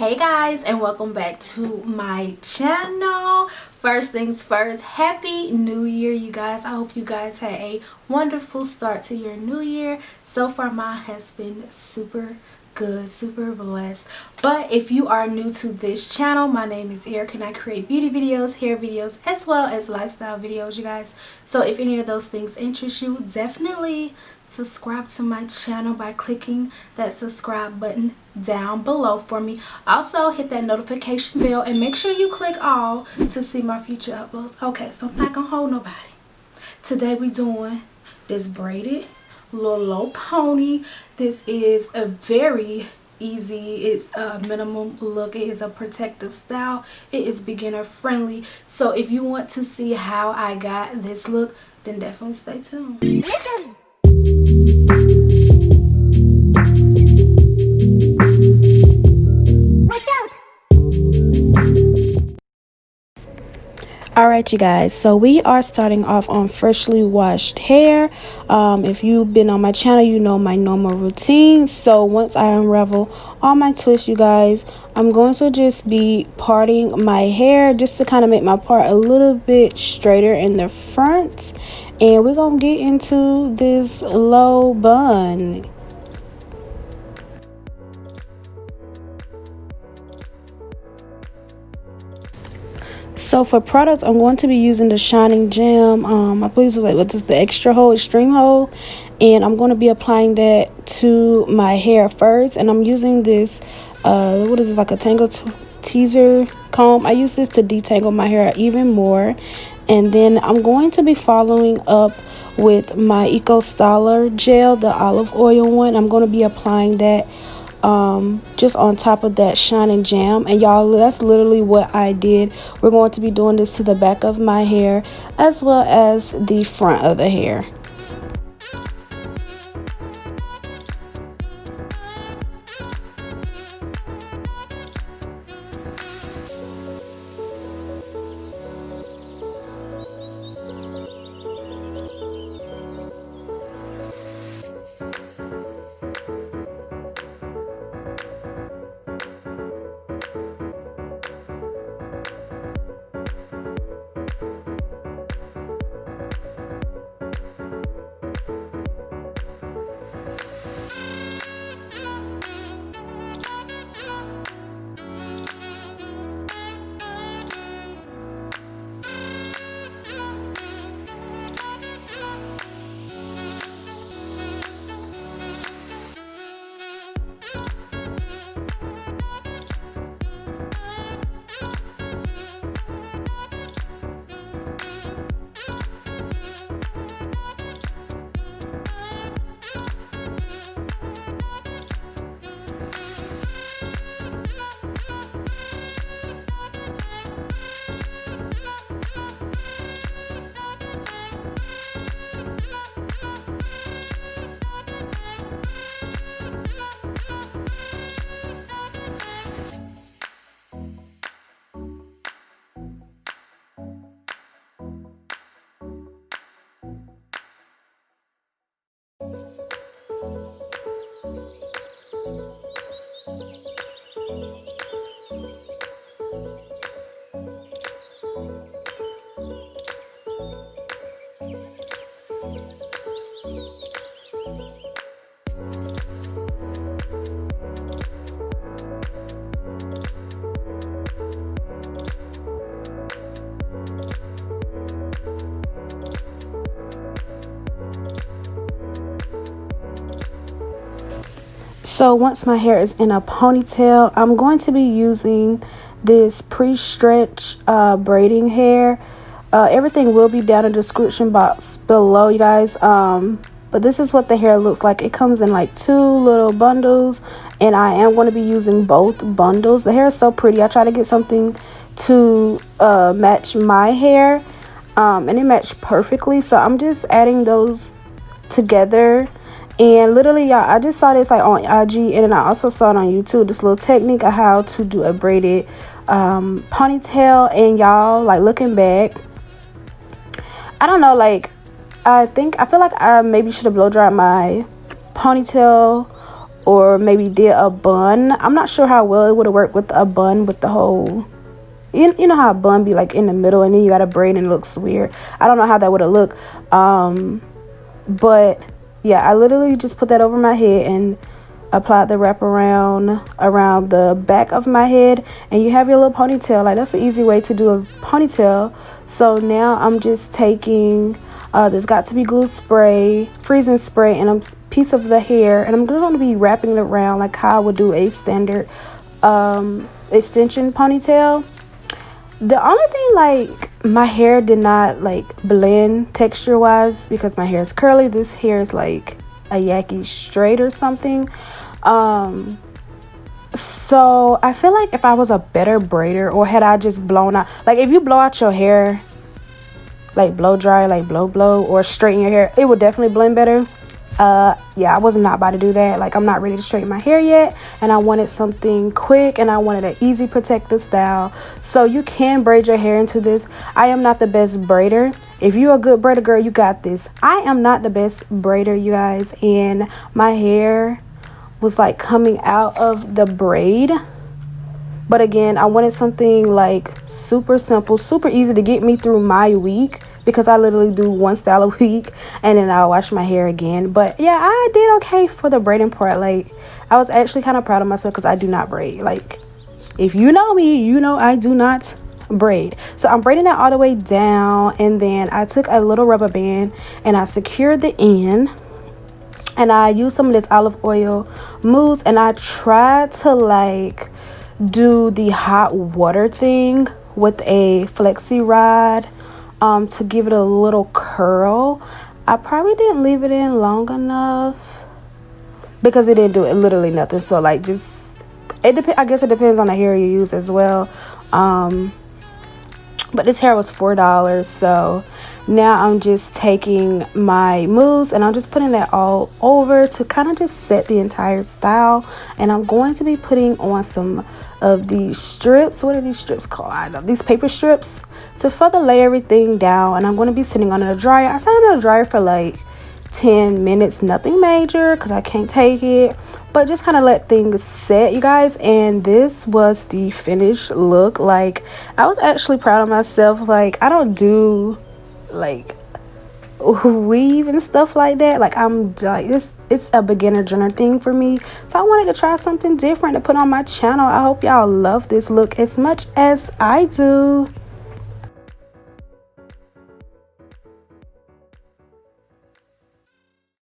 Hey guys, and welcome back to my channel. First things first, happy new year, you guys. I hope you guys had a wonderful start to your new year. So far mine has been super good, super blessed. But if you are new to this channel, my name is Erica and I create beauty videos, hair videos, as well as lifestyle videos, you guys. So if any of those things interest you, definitely subscribe to my channel by clicking that subscribe button down below for me. Also hit that notification bell and make sure you click all to see my future uploads. Okay, so I'm not gonna hold nobody. Today we doing this braided little low pony. This is a very easy, it's a minimum look, it is a protective style, it is beginner friendly. So if you want to see how I got this look, then definitely stay tuned. Alright you guys, so we are starting off on freshly washed hair. If you've been on my channel, you know my normal routine. So once I unravel all my twists, you guys, I'm going to just be parting my hair just to kind of make my part a little bit straighter in the front. And we're going to get into this low bun. So for products, I'm going to be using the Shining Gem. I believe it's the extra hold, extreme hold, and I'm going to be applying that to my hair first. And I'm using this, what is this, like a tangle teaser comb. I use this to detangle my hair even more. And then I'm going to be following up with my Eco Styler gel, the olive oil one. I'm going to be applying that just on top of that Shining Gem. And y'all, that's literally what I did. We're going to be doing this to the back of my hair as well as the front of the hair. So once my hair is in a ponytail, I'm going to be using this pre-stretch braiding hair. Everything will be down in the description box below, you guys. But this is what the hair looks like. It comes in like 2 little bundles, and I am going to be using both bundles. The hair is so pretty. I try to get something to match my hair, and it matched perfectly. So I'm just adding those together. And literally, y'all, I just saw this like on IG, and then I also saw it on YouTube, this little technique of how to do a braided ponytail. And y'all, like, looking back, I don't know, like, I feel like I maybe should have blow dried my ponytail or maybe did a bun. I'm not sure how well it would have worked with a bun, with the whole, you know how a bun be like in the middle and then you got a braid and it looks weird. I don't know how that would have looked. But yeah, I literally just put that over my head and applied the wraparound around the back of my head, and you have your little ponytail. Like, that's an easy way to do a ponytail. So now I'm just taking this Got To Be Glue spray, freezing spray, and a piece of the hair, and I'm going to be wrapping it around like how I would do a standard extension ponytail. The only thing, like, my hair did not like blend texture wise because my hair is curly. This hair is like a yaki straight or something. So I feel like if I was a better braider, or had I just blown out, like if you blow out your hair, like blow dry, like blow, or straighten your hair, it would definitely blend better. Yeah, I was not about to do that. Like, I'm not ready to straighten my hair yet, and I wanted something quick, and I wanted an easy protective style. So you can braid your hair into this. I am not the best braider. If you're a good braider girl, you got this. I am not the best braider, you guys, and my hair was like coming out of the braid. But again, I wanted something like super simple, super easy to get me through my week, because I literally do one style a week and then I'll wash my hair again. But yeah, I did okay for the braiding part. Like, I was actually kind of proud of myself because I do not braid. Like, if you know me, you know I do not braid. So I'm braiding that all the way down, and then I took a little rubber band and I secured the end, and I used some of this olive oil mousse, and I tried to like do the hot water thing with a flexi rod to give it a little curl. I probably didn't leave it in long enough because it didn't do it literally nothing. So like, just I guess it depends on the hair you use as well. But this hair was $4. So now I'm just taking my mousse and I'm just putting that all over to kind of just set the entire style. And I'm going to be putting on some of these strips. What are these strips called? I don't know. These paper strips, to further lay everything down. And I'm going to be sitting under the dryer. I sat under the dryer for like 10 minutes. Nothing major because I can't take it, but just kind of let things set, you guys. And this was the finished look. Like, I was actually proud of myself. Like, I don't do like weave and stuff like that. Like, I'm like, it's a beginner journey thing for me, so I wanted to try something different to put on my channel. I hope y'all love this look as much as I do.